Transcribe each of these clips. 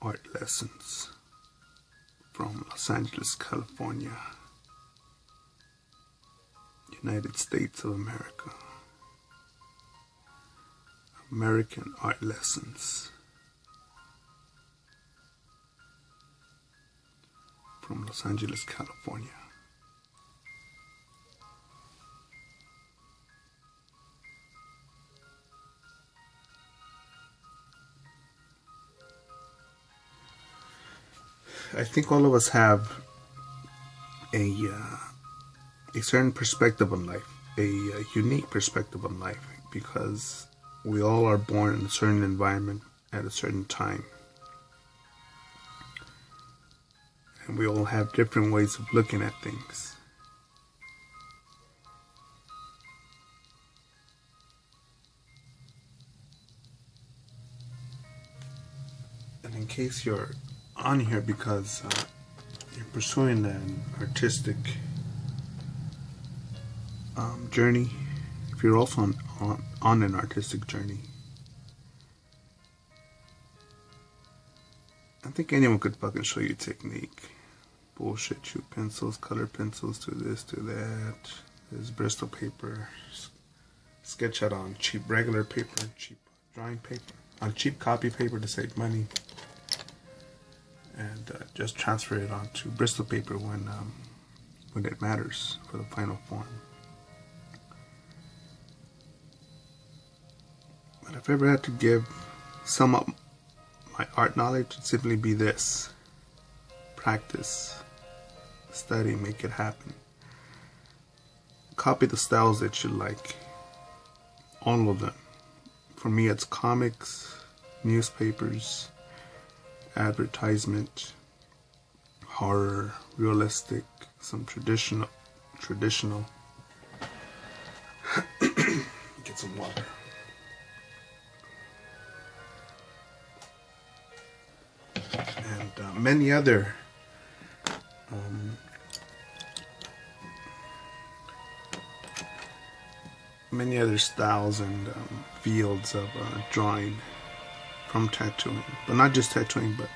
art lessons from Los Angeles, California, United States of America. American art lessons from Los Angeles, California. I think all of us have a certain perspective on life, a unique perspective on life, because we all are born in a certain environment at a certain time. And we all have different ways of looking at things. And in case you're on here because you're pursuing an artistic journey, if you're also on an artistic journey, I think anyone could fucking show you technique. Bullshit you, pencils, color pencils, to this, to that. There's Bristol paper, sketch out on cheap regular paper, cheap drawing paper, on cheap copy paper to save money, and just transfer it onto Bristol paper when it matters for the final form. But if I ever had to sum up my art knowledge, it'd simply be this: practice, study, make it happen. Copy the styles that you like, all of them. For me, it's comics, newspapers, advertisement, horror, realistic, some traditional. Get some water. And many other styles and fields of drawing, from tattooing, but not just tattooing, but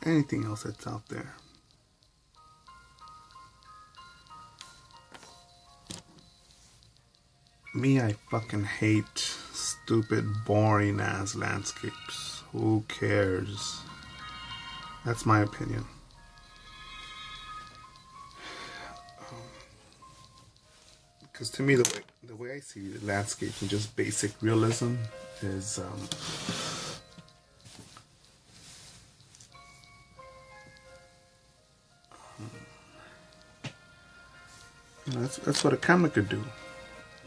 anything else that's out there. Me, I fucking hate stupid, boring ass landscapes. Who cares? That's my opinion. Because to me, the way I see the landscapes and just basic realism is that's what a camera could do.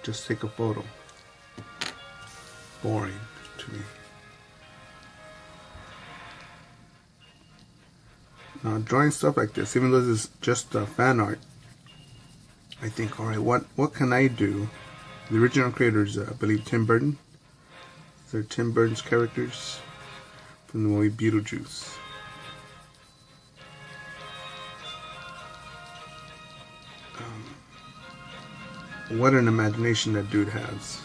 Just take a photo. Boring to me. Now, drawing stuff like this, even though this is just fan art, I think, alright, what can I do? The original creators, I believe, Tim Burton. They're Tim Burton's characters from the movie Beetlejuice. What an imagination that dude has.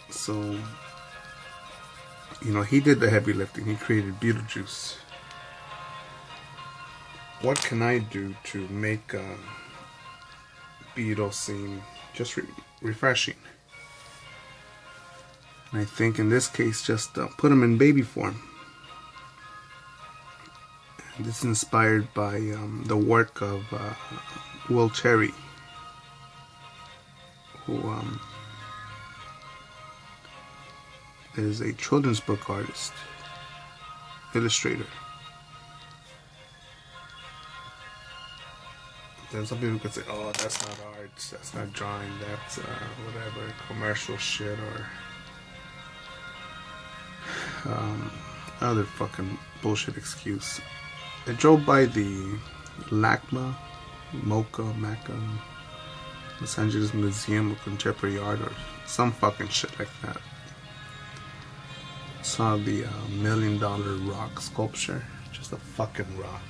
So, he did the heavy lifting. He created Beetlejuice. What can I do to make Beetle seem just refreshing? And I think in this case, just put him in baby form. And this is inspired by the work of Will Cherry, who is a children's book artist, illustrator. Then some people could say, oh, that's not art, that's not drawing, that's whatever, commercial shit, or other fucking bullshit excuse. I drove by the MoCA, Los Angeles Museum of Contemporary Art, or some fucking shit like that. Saw the $1 million rock sculpture, just a fucking rock.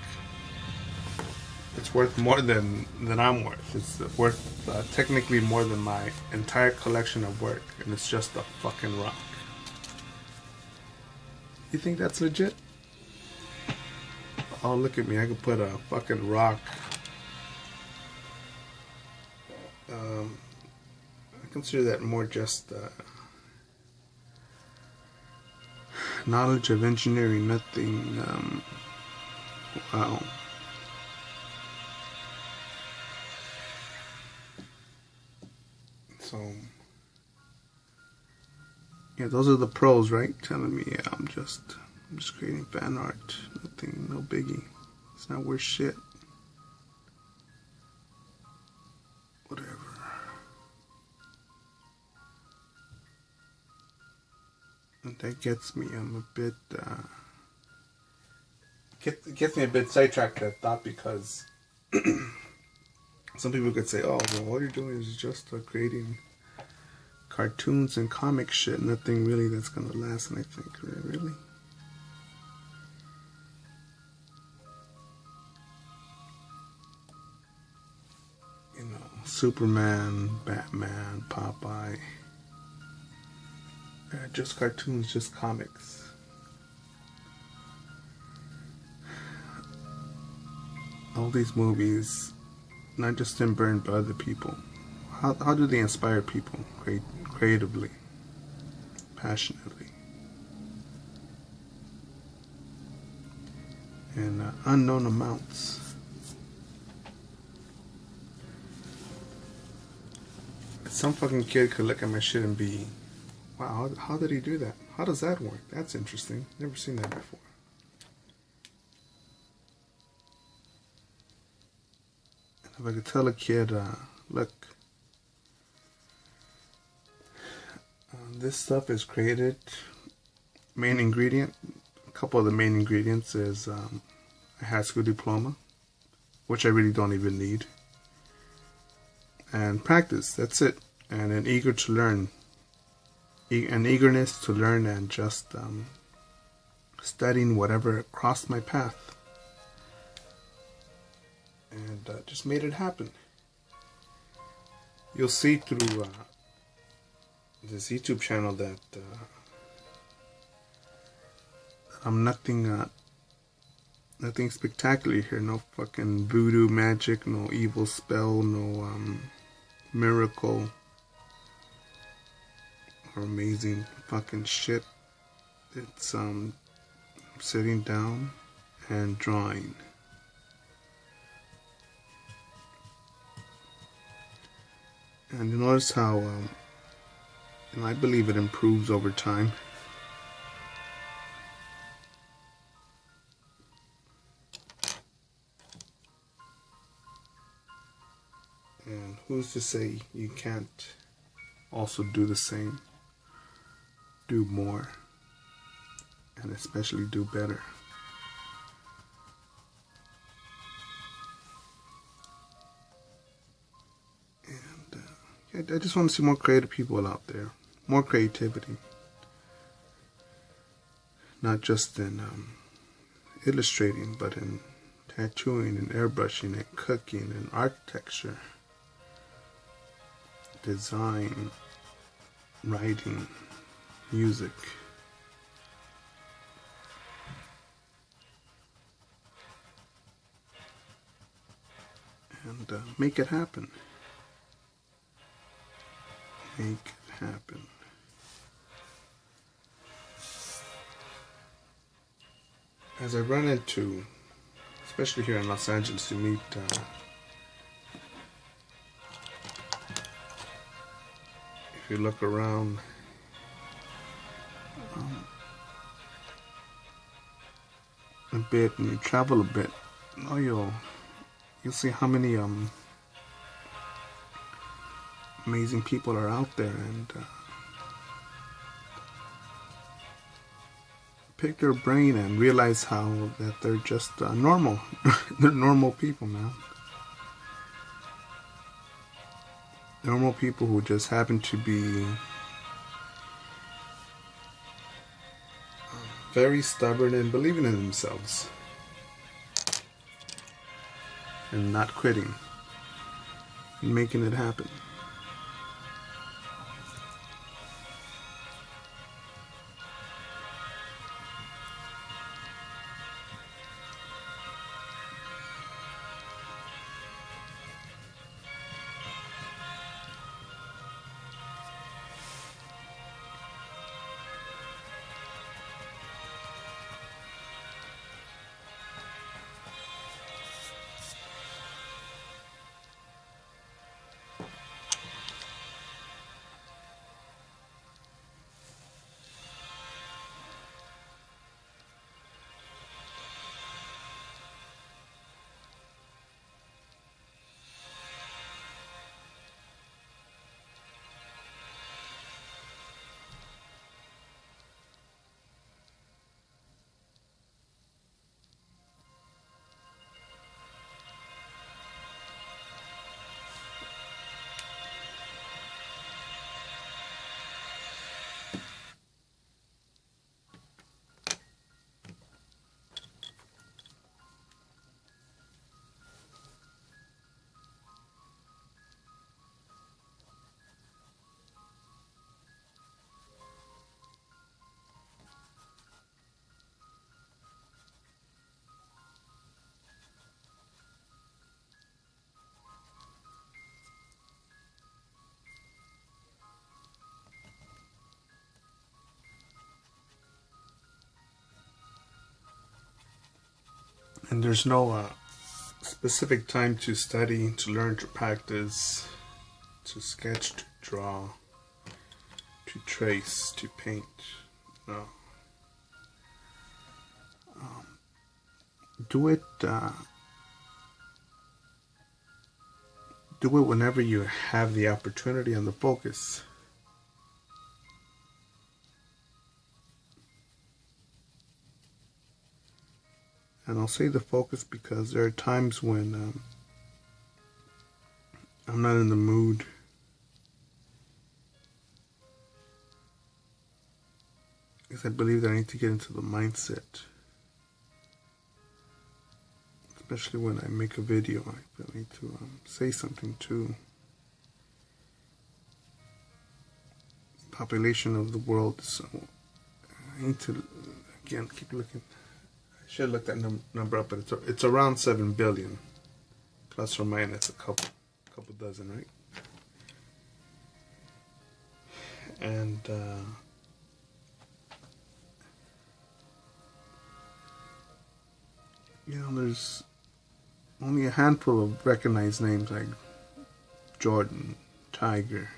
it's worth more than I'm worth. It's worth technically more than my entire collection of work, and it's just a fucking rock. You think that's legit? Oh, look at me. I could put a fucking rock. I consider that more just knowledge of engineering, nothing. Wow. So, yeah, those are the pros, right? Telling me, yeah, I'm just creating fan art. Nothing, no biggie. It's not worth shit. Whatever. And that gets me, I'm a bit, gets me a bit sidetracked, that thought, because some people could say, oh, well, all you're doing is just creating cartoons and comic shit, nothing really that's gonna last. And I think, really? You know, Superman, Batman, Popeye. Just cartoons, just comics. All these movies, not just Tim Burton, but other people. How do they inspire people creatively, passionately, in unknown amounts? Some fucking kid could look at my shit and be, wow, how did he do that? How does that work? That's interesting. Never seen that before. And if I could tell a kid, look, this stuff is created, main ingredient, a couple of the main ingredients is a high school diploma, which I really don't even need, and practice, that's it, and an eagerness to learn, and just studying whatever crossed my path, and just made it happen. You'll see through this YouTube channel that I'm nothing spectacular here. No fucking voodoo magic, no evil spell, no miracle or amazing fucking shit. It's sitting down and drawing. And you notice how and I believe it improves over time. And who's to say you can't also do the same, do more, and especially do better? And I just want to see more creative people out there. More creativity, not just in illustrating, but in tattooing and airbrushing and cooking and architecture, design, writing, music. And make it happen. Make it happen. As I run into, especially here in Los Angeles, you meet if you look around, a bit and you travel a bit, you'll see how many amazing people are out there, and pick their brain and realize how that they're just normal. They're normal people, man. Normal people who just happen to be very stubborn and believing in themselves. and not quitting and making it happen. And there's no specific time to study, to learn, to practice, to sketch, to draw, to trace, to paint. No. Do it whenever you have the opportunity and the focus. And I'll say the focus because there are times when I'm not in the mood. Because I believe that I need to get into the mindset. Especially when I make a video, I need to say something to the population of the world. So I need to, again, keep looking. I should look that number up, but it's around 7 billion, plus or minus a couple dozen, right? And there's only a handful of recognized names like Jordan, Tiger,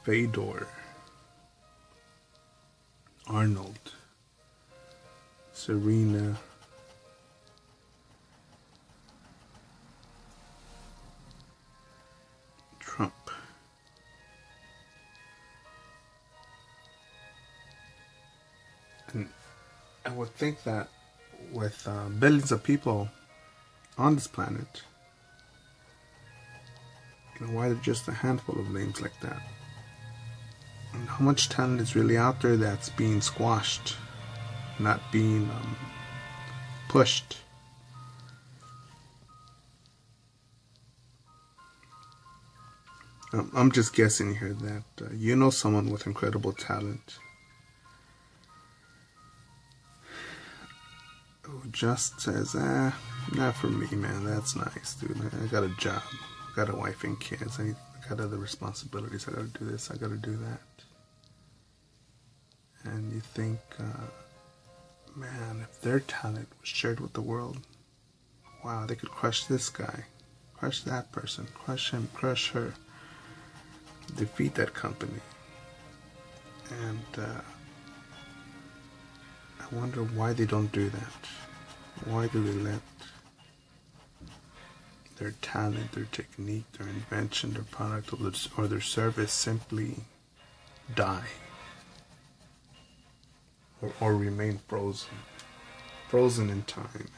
Fedor, Arnold, Serena, Trump. And I would think that with billions of people on this planet, why are there just a handful of names like that? And how much talent is really out there that's being squashed, not being pushed? I'm just guessing here that someone with incredible talent who just says, not for me, man, that's nice, dude. I got a job, I got a wife and kids, I got other responsibilities, I gotta do this, I gotta do that. And you think, man, if their talent was shared with the world, wow, they could crush this guy, crush that person, crush him, crush her, defeat that company. And I wonder why they don't do that. Why do they let their talent, their technique, their invention, their product, or their service simply die? Or remain frozen in time.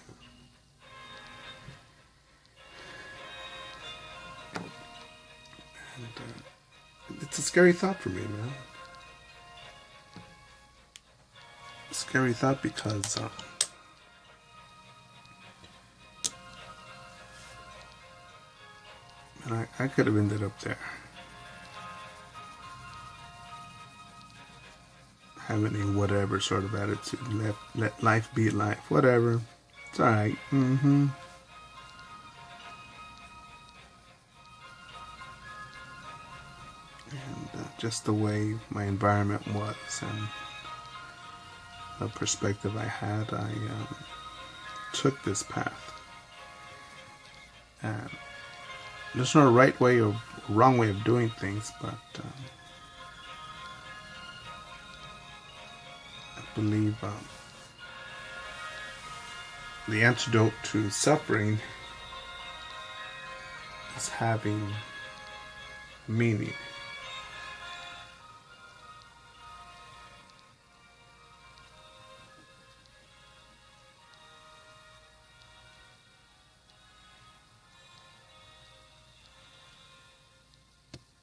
And it's a scary thought for me, man. Scary thought because And I could have ended up there. Having a whatever sort of attitude. Let life be life. Whatever. It's alright. And just the way my environment was and the perspective I had, I took this path. And there's no right way or wrong way of doing things, but I believe the antidote to suffering is having meaning.